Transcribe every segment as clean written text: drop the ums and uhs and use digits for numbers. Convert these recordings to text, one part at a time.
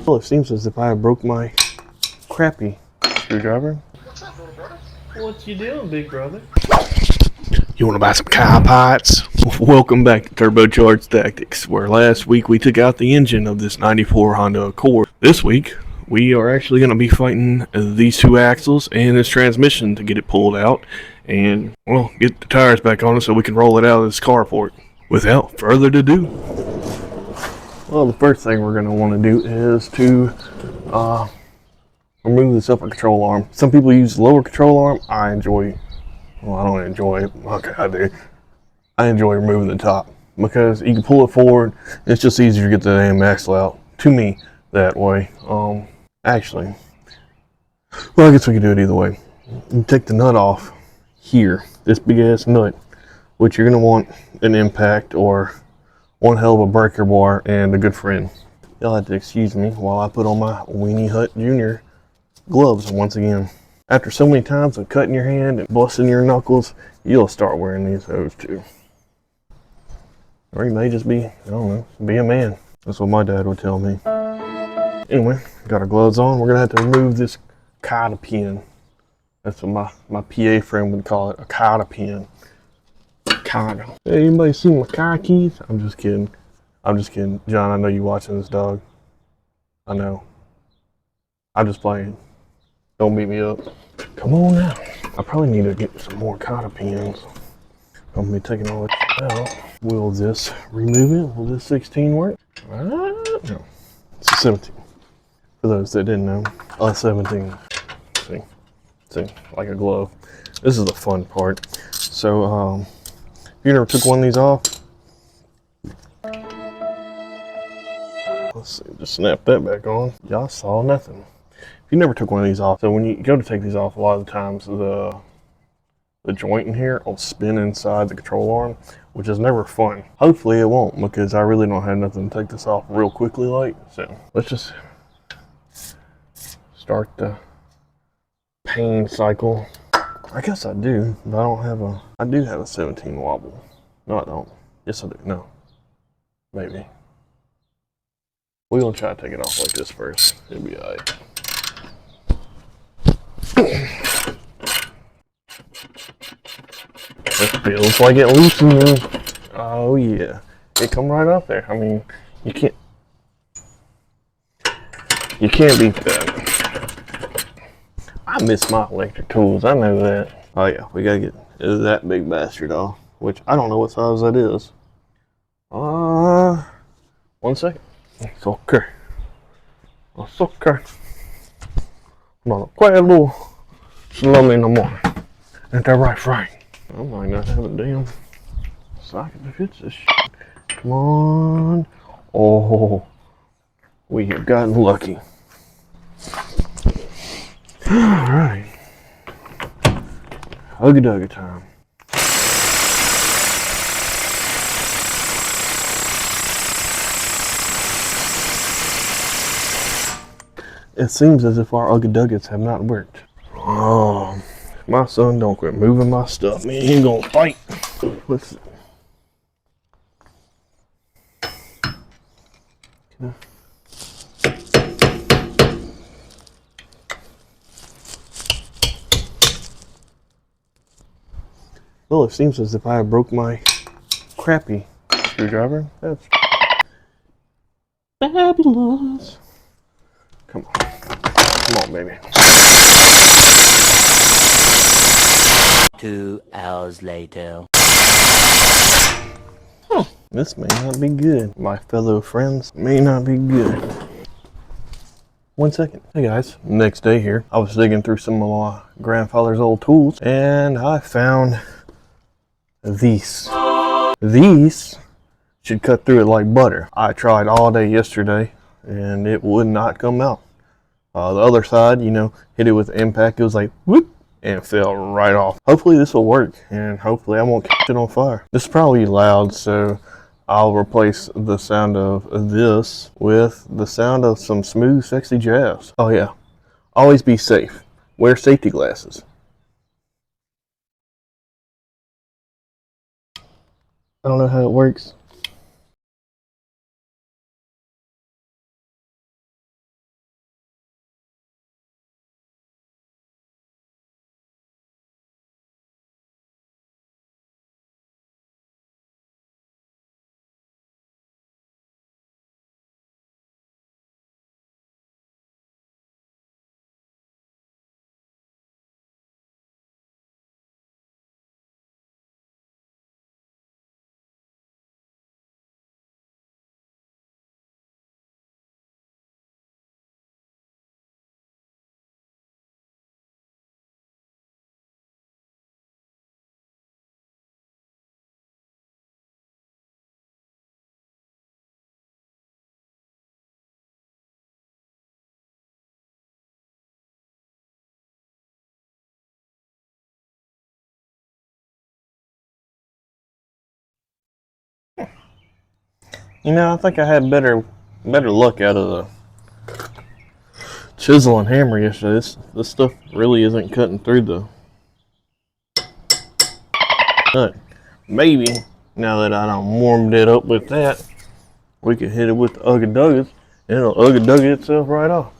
Well, it seems as if I broke my crappy screwdriver. What's up, little brother? What you doing, big brother? You want to buy some cow pots? Welcome back to Turbocharged Tactics, where last week we took out the engine of this 94 Honda Accord. This week, we are actually going to be fighting these two axles and this transmission to get it pulled out and, well, get the tires back on it so we can roll it out of this carport. Without further ado, well, the first thing we're going to want to do is to remove this upper control arm. Some people use the lower control arm. I don't enjoy it. Okay, I do. I enjoy removing the top because you can pull it forward. It's just easier to get the damn axle out. To me, that way. Actually, well, I guess we could do it either way. You take the nut off here, this big ass nut, which you're gonna want an impact or one hell of a breaker bar and a good friend. You'll have to excuse me while I put on my Weenie Hut Jr. gloves once again. After so many times of cutting your hand and busting your knuckles, you'll start wearing these hose too. Or you may just be, I don't know, be a man. That's what my dad would tell me. Anyway, got our gloves on. We're gonna have to remove this cotta pin. That's what my PA friend would call it, a cotta pin. Cotta. Hey, anybody seen my car keys? I'm just kidding. I'm just kidding. John, I know you watching this, dog. I know. I'm just playing. Don't beat me up. Come on now. I probably need to get some more cotta pins. I'm gonna be taking all this out. Will this remove it? Will this 16 work? No. It's a 17. For those that didn't know, a 17. See, like a glove. This is the fun part. So, if you never took one of these off, let's see, just snap that back on. Y'all saw nothing. If you never took one of these off, so when you go to take these off, a lot of the times the joint in here will spin inside the control arm, which is never fun. Hopefully it won't, because I really don't have nothing to take this off real quickly like. So let's just start the pain cycle. I guess I do, but I do have a 17 wobble. No, I don't. Yes, I do. No. Maybe. We're gonna try to take it off like this first. It'll be alright. It feels like it loosening. Oh yeah, it come right off there. I mean, you can't beat that. I miss my electric tools. I know that. Oh yeah, we gotta get that big bastard off, which I don't know what size that is. 1 second. It's okay. It's okay. I'm not quite a little slummy no more. Ain't that right, Frank? I might not have a damn socket to fit this shit. Come on. Oh, we have gotten lucky. Alright. Huggy duggy time. It seems as if our Ugga Duggets have not worked. Oh, if my son don't quit moving my stuff, man, he gonna fight. Let's see. Well, it seems as if I broke my crappy screwdriver. That's fabulous. Come on. Come on, baby. 2 hours later. This may not be good. My fellow friends may not be good. 1 second. Hey guys, next day here. I was digging through some of my grandfather's old tools and I found these. These should cut through it like butter. I tried all day yesterday and it would not come out. The other side, you know, hit it with impact. It was like whoop and fell right off. Hopefully this will work and hopefully I won't catch it on fire. This is probably loud, so I'll replace the sound of this with the sound of some smooth, sexy jazz. Oh yeah, always be safe. Wear safety glasses. I don't know how it works. You know, I think I had better luck out of the chisel and hammer yesterday. This stuff really isn't cutting through the nut. Maybe now that I done warmed it up with that, we could hit it with the Ugga Duggas and it'll Ugga Dugga itself right off.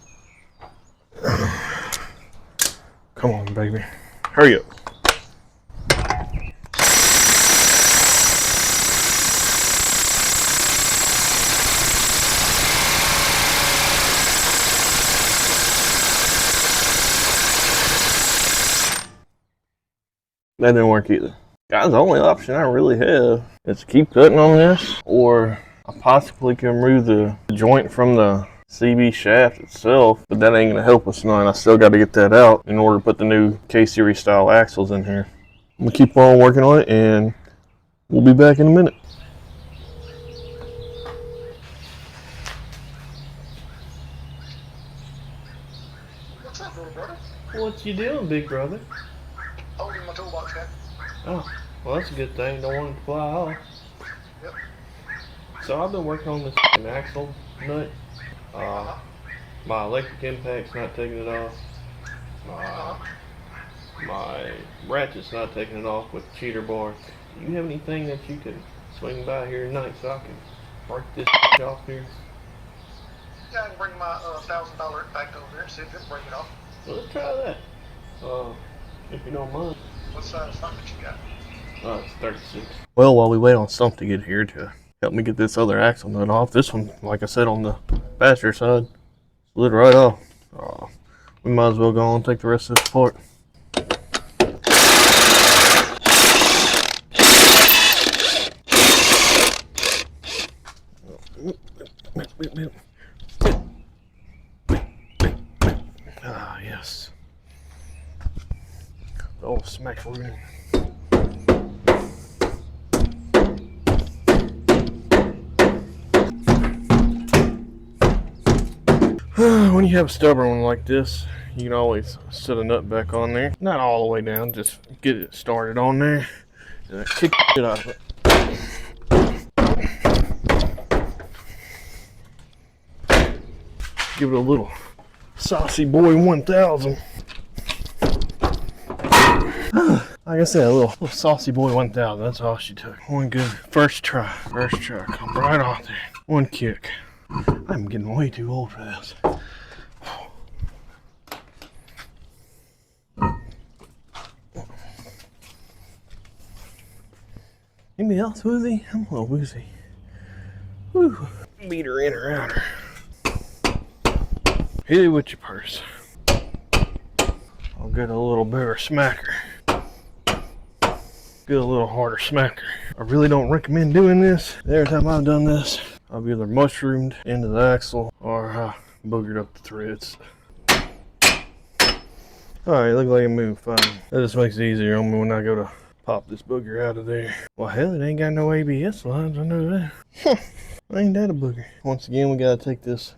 Come on, baby. Hurry up. That didn't work either. Guys, the only option I really have is to keep cutting on this, or I possibly can remove the joint from the CB shaft itself, but that ain't gonna help us none. I still got to get that out in order to put the new K-Series style axles in here. I'm gonna keep on working on it, and we'll be back in a minute. What's up, little brother? What you doing, big brother? Holding my toolbox, man. Oh, well, that's a good thing. Don't want it to fly off. Yep. So I've been working on this axle nut. My electric impact's not taking it off. My ratchet's not taking it off with the cheater bar. Do you have anything that you can swing by here tonight so I can break this off here? Yeah, I can bring my $1,000 impact over here and see if it'll break it off. Well, let's try that. If you don't mind. What size socket you got? It's 36. Well, while we wait on Stump to get here to help me get this other axle nut off, this one, like I said, on the passenger side, slid right off. We might as well go on and take the rest of this apart. Ah, yes. The old smack room. When you have a stubborn one like this, you can always set a nut back on there. Not all the way down, just get it started on there. And then kick it out of it. Give it a little Saucy Boy 1000. Like I said, a little Saucy Boy 1000. That's all she took. One good first try. First try. Come right off there. One kick. I'm getting way too old for this. Anybody else woozy? I'm a little woozy. Woo. Beat her in or out her. Hit it with your purse. I'll get a little bigger smacker. Get a little harder smacker. I really don't recommend doing this. Every time I've done this, I've either mushroomed into the axle or boogered up the threads. Alright, looks like it moved fine. That just makes it easier on me when I go to pop this booger out of there. Well, hell, it ain't got no ABS lines, I know that. Ain't that a booger? Once again, we gotta take this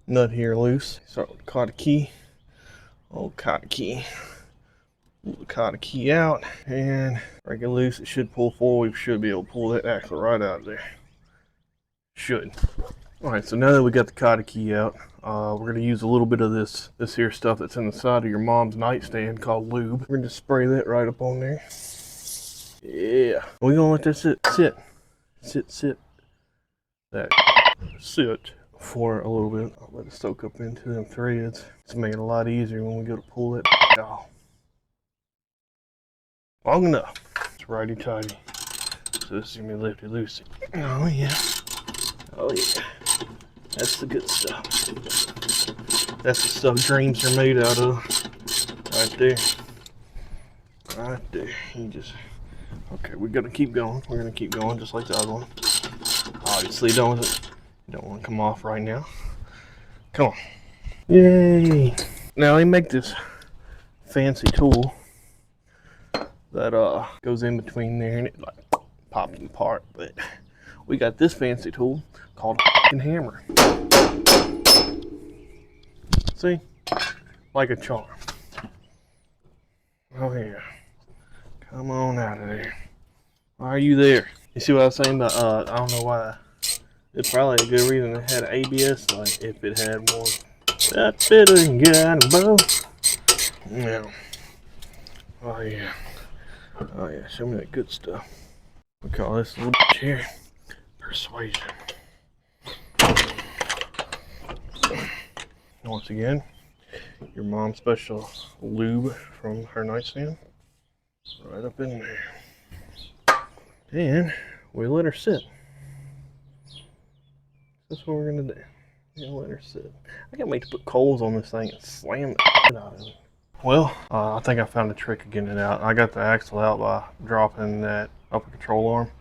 nut here loose. Start with the cotter key. Old cotter key. Pull the cotter key out and break it loose. It should pull forward. We should be able to pull that axle right out of there. Should. Alright, so now that we got the cotter key out, we're going to use a little bit of this here stuff that's in the side of your mom's nightstand called lube. We're going to spray that right up on there. Yeah. We're going to let that sit. That sit for a little bit. I'll let it soak up into them threads. It's making it a lot easier when we go to pull it off. Long enough. It's righty tighty. So this is going to be lifty loosey. Oh yeah. Oh yeah. That's the good stuff. That's the stuff dreams are made out of. Right there. Right there. You just... Okay, we're going to keep going. We're going to keep going just like the other one. Obviously, you don't want to come off right now. Come on. Yay. Now, they make this fancy tool that goes in between there and it like pops apart. But we got this fancy tool called a hammer. See? Like a charm. Oh yeah. Come on out of there. Why are you there? You see what I was saying about, I don't know why It's probably a good reason it had an ABS light if it had one. That fiddle got a bow. Now, oh yeah. Oh yeah, show me that good stuff. We call this little bitch here persuasion. So, once again, your mom's special lube from her nightstand. Right up in there. And we let her sit. That's what we're gonna do. We're gonna let her sit. I can't wait to put coals on this thing and slam the shit out of it. Well, I think I found a trick of getting it out. I got the axle out by dropping that upper control arm,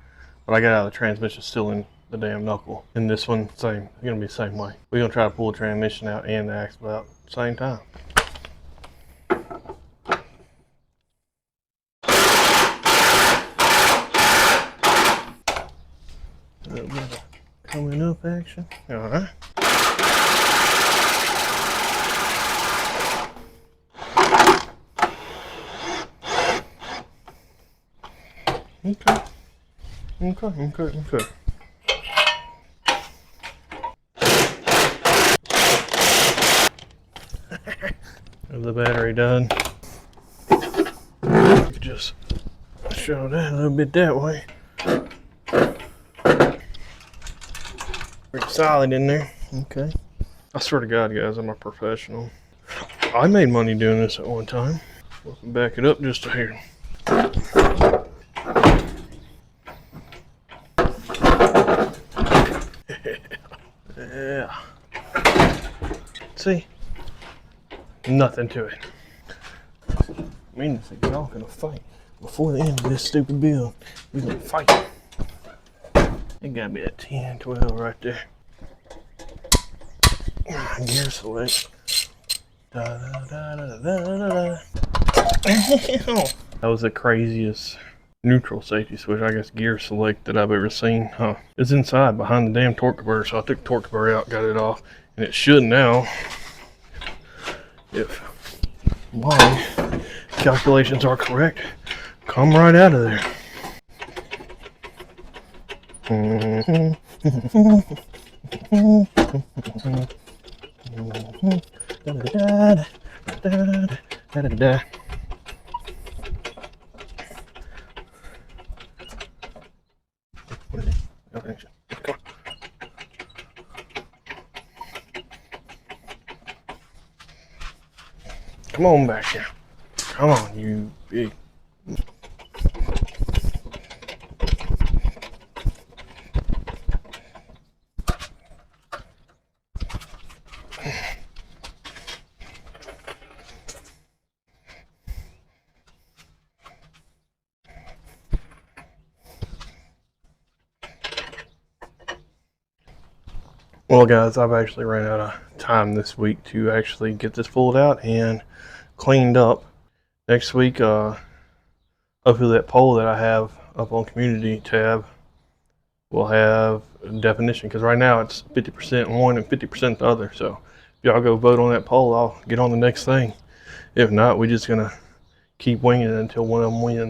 but I got out of the transmission still in the damn knuckle. And this one, same. It's gonna be the same way. We're gonna try to pull the transmission out and the axle out at the same time. A little bit of coming up action. All right. Okay. Is the battery done? Just show that a little bit that way. Pretty solid in there. Okay. I swear to God, guys, I'm a professional. I made money doing this at one time. We'll back it up just a hair. Yeah. See? Nothing to it. I mean, y'all gonna fight before the end of this stupid build. We're gonna fight. It gotta be at 10, 12 right there. Gear select. That was the craziest neutral safety switch, I guess, gear select that I've ever seen. It's inside behind the damn torque converter, so I took the torque converter out, got it off, and it should now, if my calculations are correct, come right out of there. Come on back here. Come on, you big. Well, guys, I've actually ran out of time this week to actually get this pulled out and cleaned up. Next week, hopefully that poll that I have up on community tab will have definition, because right now it's 50% one and 50% the other. So if y'all go vote on that poll, I'll get on the next thing. If not, we're just gonna keep winging it until one of them wins.